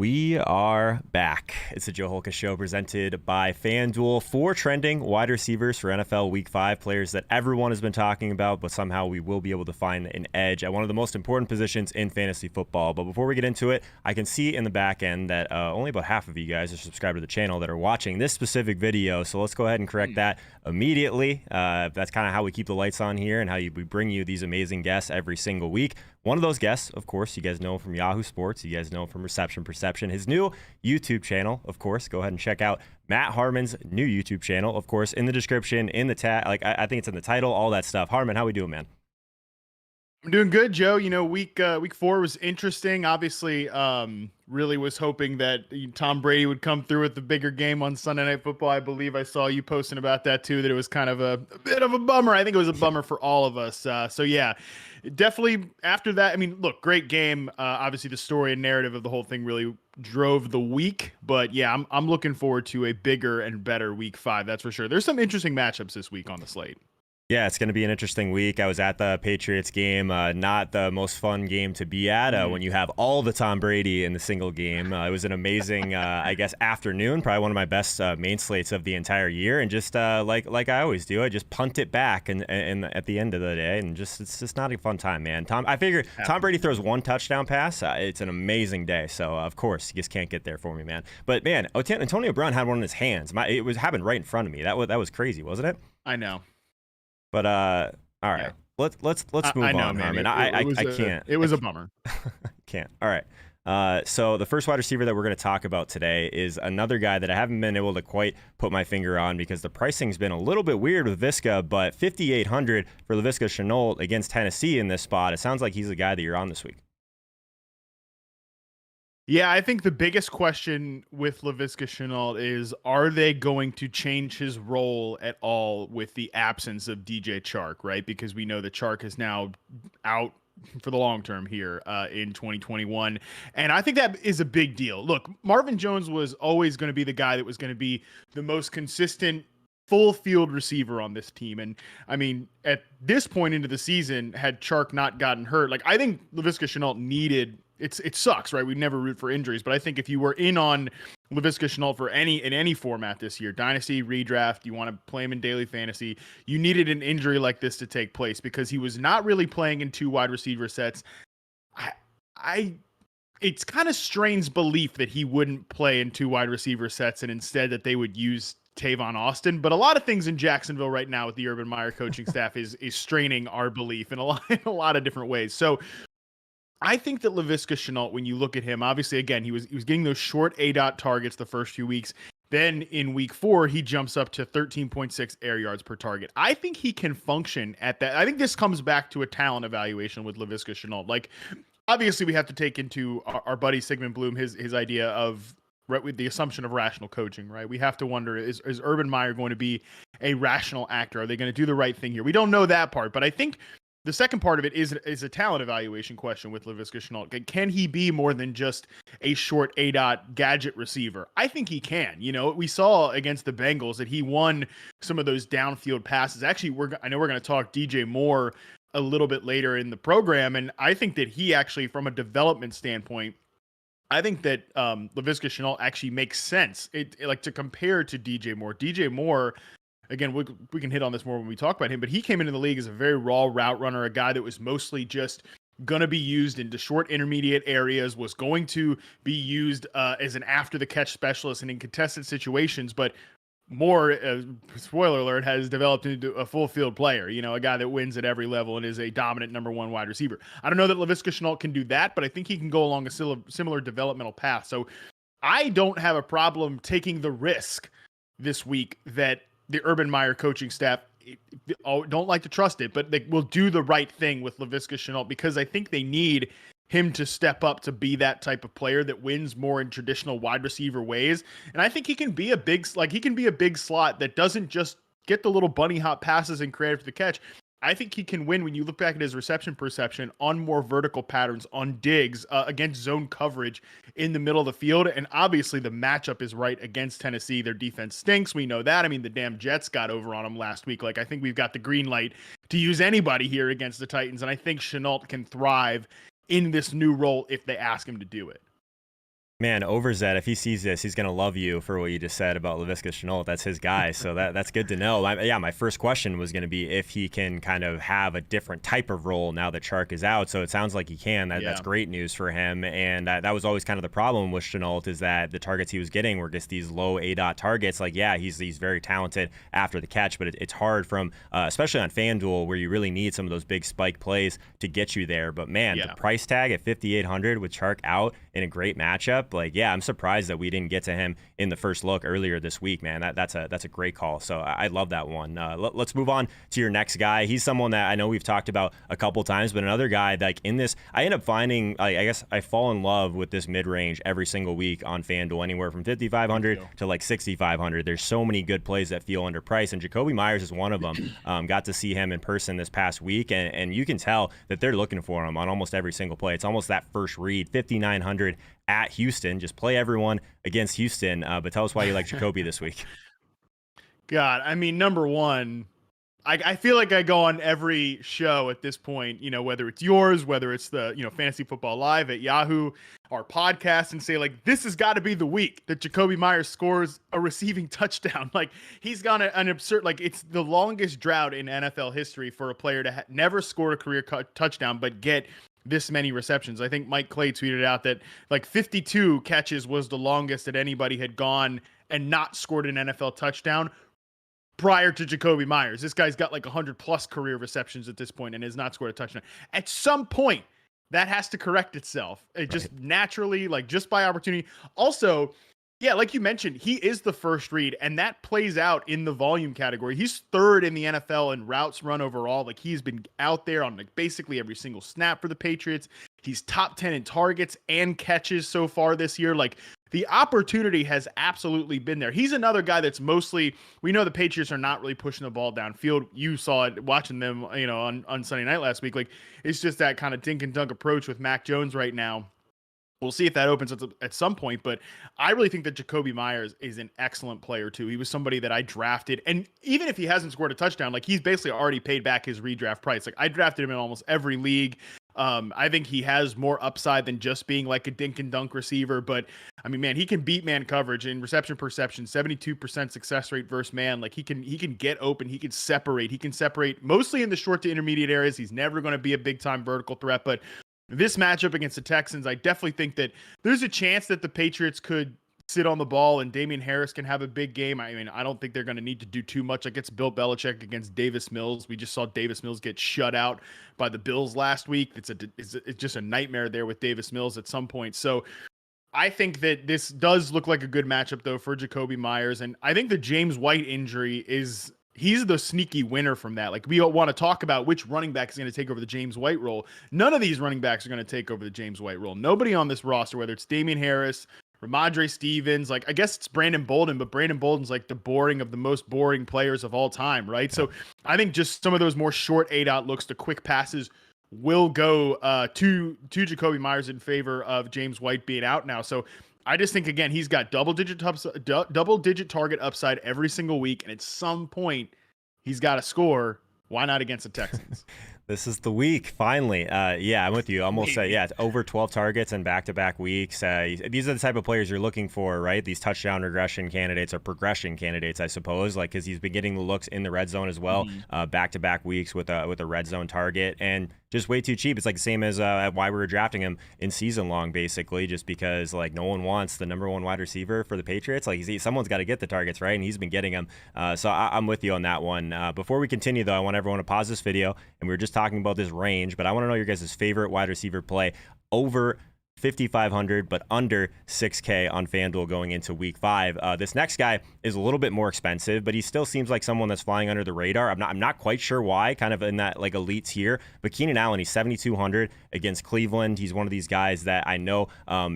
We are back. It's the Joe Holka Show presented by FanDuel. 4 trending wide receivers for NFL Week 5, players that everyone has been talking about, but somehow we will be able to find an edge at one of the most important positions in fantasy football. But before we get into it, I can see in the back end that only about half of you guys are subscribed to the channel that are watching this specific video. So let's go ahead and correct that immediately. That's kind of how we keep the lights on here and how we bring you these amazing guests every single week. One of those guests, of course, you guys know from Yahoo Sports. You guys know from Reception Perception. His new YouTube channel, of course. Go ahead and check out Matt Harmon's new YouTube channel, of course, in the description, in the tag. Like I think it's in the title, all that stuff. Harmon, how we doing, man? I'm doing good, Joe. You know, week 4 was interesting. Obviously, really was hoping that Tom Brady would come through with the bigger game on Sunday Night Football. I believe I saw you posting about that too, that it was kind of a bit of a bummer. I think it was a bummer for all of us. So yeah, definitely after that, I mean, look, great game. Obviously the story and narrative of the whole thing really drove the week, but yeah, I'm looking forward to a bigger and better week 5. That's for sure. There's some interesting matchups this week on the slate. Yeah, it's going to be an interesting week. I was at the Patriots game. Not the most fun game to be at when you have all the Tom Brady in the single game. It was an amazing, I guess, afternoon. Probably one of my best main slates of the entire year. And just like I always do, I just punt it back and at the end of the day. And just it's just not a fun time, man. I figure Tom Brady throws 1 touchdown pass. It's an amazing day. So, of course, you just can't get there for me, man. But, man, Antonio Brown had one in his hands. It was happened right in front of me. That was crazy, wasn't it? I know. But all right, yeah. let's move on, Harmon. I can't. It was a bummer. Can't. All right. So the first wide receiver that we're going to talk about today is another guy that I haven't been able to quite put my finger on because the pricing's been a little bit weird with Laviska, but 5,800 for Laviska Shenault against Tennessee in this spot. It sounds like he's the guy that you're on this week. Yeah, I think the biggest question with Laviska Shenault is, are they going to change his role at all with the absence of DJ Chark, right? Because we know that Chark is now out for the long term here in 2021. And I think that is a big deal. Look, Marvin Jones was always going to be the guy that was going to be the most consistent full field receiver on this team. And I mean, at this point into the season, had Chark not gotten hurt, like I think Laviska Shenault needed it sucks, right? We never root for injuries, but I think if you were in on Laviska Shenault in any format this year, dynasty, redraft, you want to play him in daily fantasy, you needed an injury like this to take place because he was not really playing in 2 wide receiver sets. It's kind of strange belief that he wouldn't play in 2 wide receiver sets and instead that they would use Tavon Austin, but a lot of things in Jacksonville right now with the Urban Meyer coaching staff is straining our belief in a lot of different ways. So I think that Laviska Shenault, when you look at him, obviously, again, he was getting those short A-dot targets the first few weeks. Then in week 4, he jumps up to 13.6 air yards per target. I think he can function at that. I think this comes back to a talent evaluation with Laviska Shenault. Like, obviously, we have to take into our buddy Sigmund Bloom his idea of with the assumption of rational coaching, right? We have to wonder, is Urban Meyer going to be a rational actor? Are they going to do the right thing here? We don't know that part, but I think the second part of it is a talent evaluation question with Laviska Shenault. Can he be more than just a short A-dot gadget receiver? I think he can. You know, we saw against the Bengals that he won some of those downfield passes. Actually, I know we're going to talk DJ Moore a little bit later in the program, and I think that he actually, from a development standpoint, I think that Laviska Shenault actually makes sense. Like to compare to DJ Moore. DJ Moore, again, we can hit on this more when we talk about him, but he came into the league as a very raw route runner, a guy that was mostly just going to be used into short intermediate areas, was going to be used as an after-the-catch specialist and in contested situations, but Moore, spoiler alert, has developed into a full field player, you know, a guy that wins at every level and is a dominant number 1 wide receiver. I don't know that Laviska Shenault can do that, but I think he can go along a similar developmental path. So I don't have a problem taking the risk this week that the Urban Meyer coaching staff don't like to trust it, but they will do the right thing with Laviska Shenault because I think they need him to step up to be that type of player that wins more in traditional wide receiver ways. And I think he can be a big slot that doesn't just get the little bunny hop passes and create for the catch. I think he can win when you look back at his reception perception on more vertical patterns, on digs, against zone coverage in the middle of the field. And obviously the matchup is right against Tennessee. Their defense stinks. We know that. I mean, the damn Jets got over on them last week. Like, I think we've got the green light to use anybody here against the Titans. And I think Shenault can thrive in this new role if they ask him to do it. Man, Overzet, if he sees this, he's going to love you for what you just said about Laviska Shenault. That's his guy, so that's good to know. Yeah, my first question was going to be if he can kind of have a different type of role now that Chark is out, so it sounds like he can. That's great news for him, and that was always kind of the problem with Shenault is that the targets he was getting were just these low A-dot targets. Like, yeah, he's very talented after the catch, but it's hard from, especially on FanDuel, where you really need some of those big spike plays to get you there. But, man, the price tag at 5,800 with Chark out in a great matchup, like, yeah, I'm surprised that we didn't get to him in the first look earlier this week, man. That's a great call. So I love that one. Let's move on to your next guy. He's someone that I know we've talked about a couple times, but another guy like in this, I end up finding, I guess I fall in love with this mid-range every single week on FanDuel, anywhere from 5,500 to like 6,500. There's so many good plays that feel underpriced, and Jakobi Meyers is one of them. Got to see him in person this past week, and you can tell that they're looking for him on almost every single play. It's almost that first read, 5,900 at Houston. Just play everyone against Houston. But tell us why you like Jakobi this week. God, I mean, number one, I feel like I go on every show at this point, whether it's yours, whether it's the, Fantasy Football Live at Yahoo, our podcast, and say, like, this has got to be the week that Jakobi Meyers scores a receiving touchdown. Like, he's gone an absurd, like, it's the longest drought in NFL history for a player to never score a career touchdown, but get this many receptions. I think Mike Clay tweeted out that like 52 catches was the longest that anybody had gone and not scored an NFL touchdown prior to Jakobi Meyers. This guy's got like 100 plus career receptions at this point and has not scored a touchdown. At some point, that has to correct itself. It just naturally, like just by opportunity. Also, yeah, like you mentioned, he is the first read, and that plays out in the volume category. He's third in the NFL in routes run overall. Like, he's been out there on like basically every single snap for the Patriots. He's top 10 in targets and catches so far this year. Like, the opportunity has absolutely been there. He's another guy that's mostly, we know the Patriots are not really pushing the ball downfield. You saw it watching them, on Sunday night last week. Like, it's just that kind of dink and dunk approach with Mac Jones right now. We'll see if that opens at some point, but I really think that Jakobi Meyers is an excellent player too. He was somebody that I drafted, and even if he hasn't scored a touchdown, like he's basically already paid back his redraft price. Like I drafted him in almost every league. I think he has more upside than just being like a dink and dunk receiver, but I mean, man, he can beat man coverage in reception perception, 72% success rate versus man. Like he can get open, he can separate mostly in the short to intermediate areas. He's never going to be a big time vertical threat, but this matchup against the Texans, I definitely think that there's a chance that the Patriots could sit on the ball and Damian Harris can have a big game. I mean, I don't think they're going to need to do too much. Like it's Bill Belichick against Davis Mills. We just saw Davis Mills get shut out by the Bills last week. It's just a nightmare there with Davis Mills at some point. So I think that this does look like a good matchup though for Jakobi Meyers. And I think the James White injury he's the sneaky winner from that. Like we want to talk about which running back is going to take over the James White role. None of these running backs are going to take over the James White role. Nobody on this roster, whether it's Damian Harris, Ramondre Stevens, like I guess it's Brandon Bolden, but Brandon Bolden's like the most boring players of all time, right? So I think just some of those more short A-dot looks, the quick passes will go to Jakobi Meyers in favor of James White being out now. So I just think, again, he's got double-digit target upside every single week, and at some point, he's got to score. Why not against the Texans? This is the week, finally. Yeah, I'm with you. Almost, it's over 12 targets in back-to-back weeks. These are the type of players you're looking for, right? These touchdown regression candidates or progression candidates, I suppose, like because he's been getting the looks in the red zone as well, back-to-back weeks with a red zone target, and just way too cheap. It's like the same as why we were drafting him in season long, basically, just because like no one wants the number one wide receiver for the Patriots. Like someone's got to get the targets, right? And he's been getting them. So I'm with you on that one. Before we continue, though, I want everyone to pause this video, and we were just talking about this range, but I want to know your guys' favorite wide receiver play over 5,500 but under 6K on FanDuel going into week 5. This next guy is a little bit more expensive, but he still seems like someone that's flying under the radar. I'm not quite sure why, kind of in that like elites here, but Keenan Allen, he's 7,200 against Cleveland. He's one of these guys that I know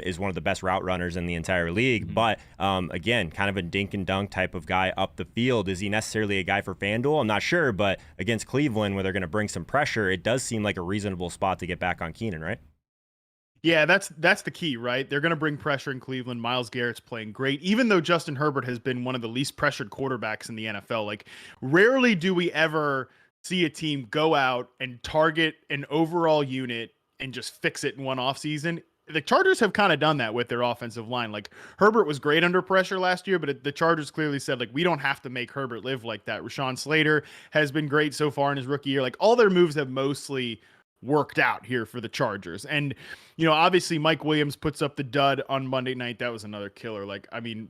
is one of the best route runners in the entire league, but again, kind of a dink and dunk type of guy up the field. Is he necessarily a guy for FanDuel? I'm not sure, but against Cleveland, where they're going to bring some pressure, it does seem like a reasonable spot to get back on Keenan, right? Yeah, that's the key, right? They're going to bring pressure in Cleveland. Myles Garrett's playing great, even though Justin Herbert has been one of the least pressured quarterbacks in the NFL. Like, rarely do we ever see a team go out and target an overall unit and just fix it in one offseason. the Chargers have kind of done that with their offensive line. Like Herbert was great under pressure last year, but the Chargers clearly said, like, we don't have to make Herbert live like that. Rashawn Slater has been great so far in his rookie year. Like, all their moves have mostly worked out here for the Chargers. And, obviously Mike Williams puts up the dud on Monday night. That was another killer. Like, I mean,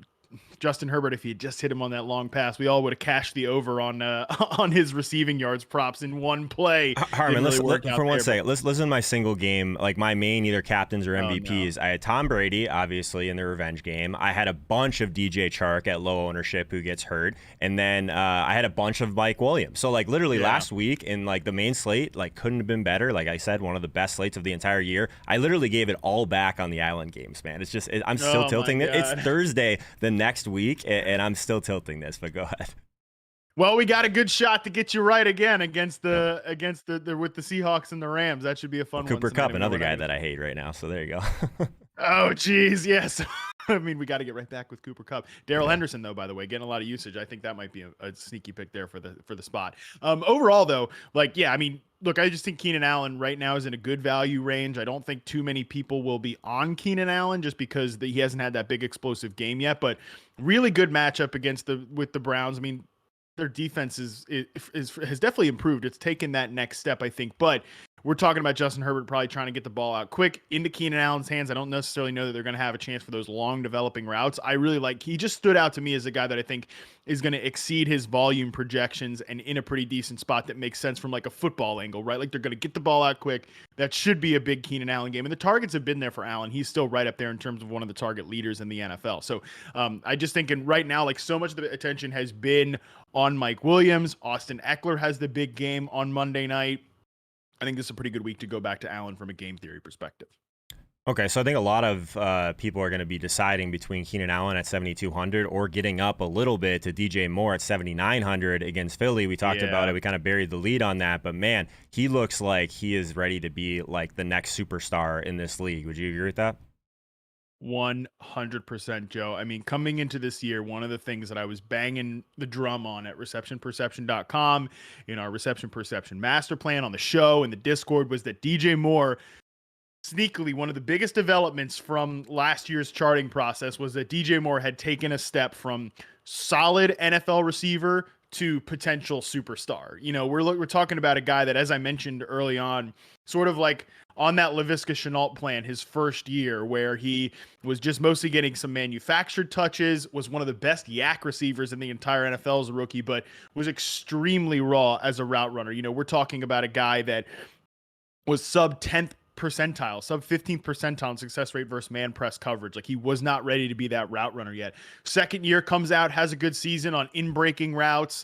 Justin Herbert, if he had just hit him on that long pass, we all would have cashed the over on on his receiving yards props in one play. Harmon, listen for one second. Listen to my single game, like my main either captains or MVPs. I had Tom Brady, obviously, in the revenge game. I had a bunch of DJ Chark at low ownership who gets hurt, and then I had a bunch of Mike Williams. So like literally last week in like the main slate, like couldn't have been better. Like I said, one of the best slates of the entire year. I literally gave it all back on the Island games, man. It's just I'm still tilting it. It's Thursday the next week, and I'm still tilting this. But go ahead. Well, we got a good shot to get you right again against the with the Seahawks and the Rams. That should be a fun one. Cooper Kupp, another guy that I hate right now. So there you go. Oh, geez, yes. I mean, we got to get right back with Cooper Kupp. Darrell Henderson, though, by the way, getting a lot of usage. I think that might be a sneaky pick there for the spot. Overall, though, like, yeah, I mean, look, I just think Keenan Allen right now is in a good value range. I don't think too many people will be on Keenan Allen just because he hasn't had that big explosive game yet. But really good matchup with the Browns. I mean, their defense has definitely improved. It's taken that next step, I think. But we're talking about Justin Herbert probably trying to get the ball out quick into Keenan Allen's hands. I don't necessarily know that they're going to have a chance for those long developing routes. I really he just stood out to me as a guy that I think is going to exceed his volume projections and in a pretty decent spot that makes sense from like a football angle, right? Like they're going to get the ball out quick. That should be a big Keenan Allen game. And the targets have been there for Allen. He's still right up there in terms of one of the target leaders in the NFL. So I just think right now, like so much of the attention has been on Mike Williams. Austin Eckler has the big game on Monday night. I think this is a pretty good week to go back to Allen from a game theory perspective. Okay, so I think a lot of people are going to be deciding between Keenan Allen at 7,200 or getting up a little bit to DJ Moore at 7,900 against Philly. We talked about it. We kind of buried the lead on that. But, man, he looks like he is ready to be like the next superstar in this league. Would you agree with that? 100%, Joe. I mean, coming into this year, one of the things that I was banging the drum on at receptionperception.com, in our reception perception master plan on the show and the Discord, was that DJ Moore, sneakily, one of the biggest developments from last year's charting process was that DJ Moore had taken a step from solid NFL receiver to potential superstar. We're talking about a guy that, as I mentioned early on, sort of like on that Laviska Shenault plan his first year, where he was just mostly getting some manufactured touches, was one of the best yak receivers in the entire NFL as a rookie, but was extremely raw as a route runner. We're talking about a guy that was sub 10th percentile, sub 15th percentile in success rate versus man press coverage. Like, he was not ready to be that route runner yet. Second year comes out, has a good season on in-breaking routes,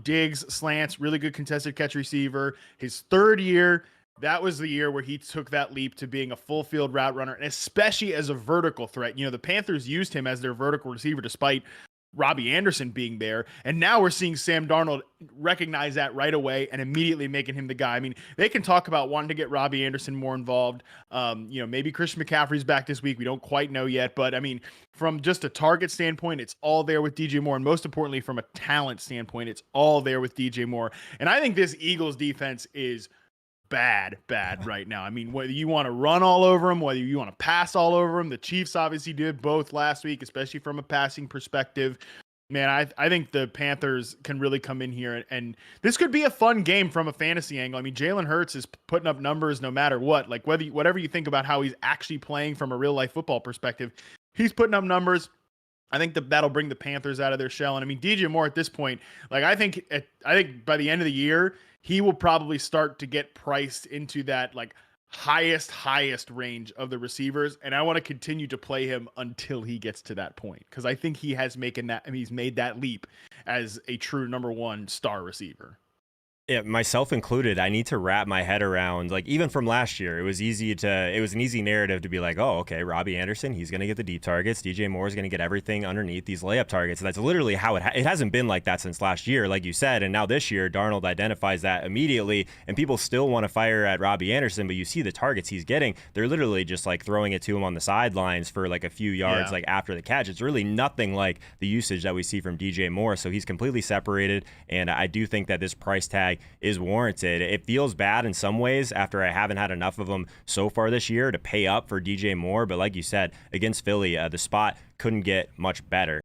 digs, slants, really good contested catch receiver. His third year, that was the year where he took that leap to being a full field route runner, and especially as a vertical threat. The Panthers used him as their vertical receiver despite Robbie Anderson being there. And now we're seeing Sam Darnold recognize that right away and immediately making him the guy. I mean, they can talk about wanting to get Robbie Anderson more involved. Maybe Christian McCaffrey's back this week. We don't quite know yet. But I mean, from just a target standpoint, it's all there with DJ Moore. And most importantly, from a talent standpoint, it's all there with DJ Moore. And I think this Eagles defense is bad right now. I mean, whether you want to run all over them, whether you want to pass all over them, the Chiefs obviously did both last week, especially from a passing perspective. Man, I think the Panthers can really come in here, and this could be a fun game from a fantasy angle. I mean, Jalen Hurts is putting up numbers no matter what. Like, whatever you think about how he's actually playing from a real life football perspective, he's putting up numbers. I think that'll bring the Panthers out of their shell. And I mean, DJ Moore at this point, like I think by the end of the year, he will probably start to get priced into that like highest range of the receivers. And I want to continue to play him until he gets to that point, because I think he's made that leap as a true number one star receiver. Yeah, myself included, I need to wrap my head around, like, even from last year, it was an easy narrative to be like, oh, okay, Robbie Anderson, he's going to get the deep targets. DJ Moore is going to get everything underneath these layup targets. That's literally how it hasn't been like that since last year, like you said. And now this year, Darnold identifies that immediately, and people still want to fire at Robbie Anderson, but you see the targets he's getting. They're literally just like throwing it to him on the sidelines for like a few yards, like after the catch. It's really nothing like the usage that we see from DJ Moore. So he's completely separated. And I do think that this price tag like is warranted. It feels bad in some ways after I haven't had enough of them so far this year to pay up for DJ Moore. But like you said, against Philly, the spot couldn't get much better.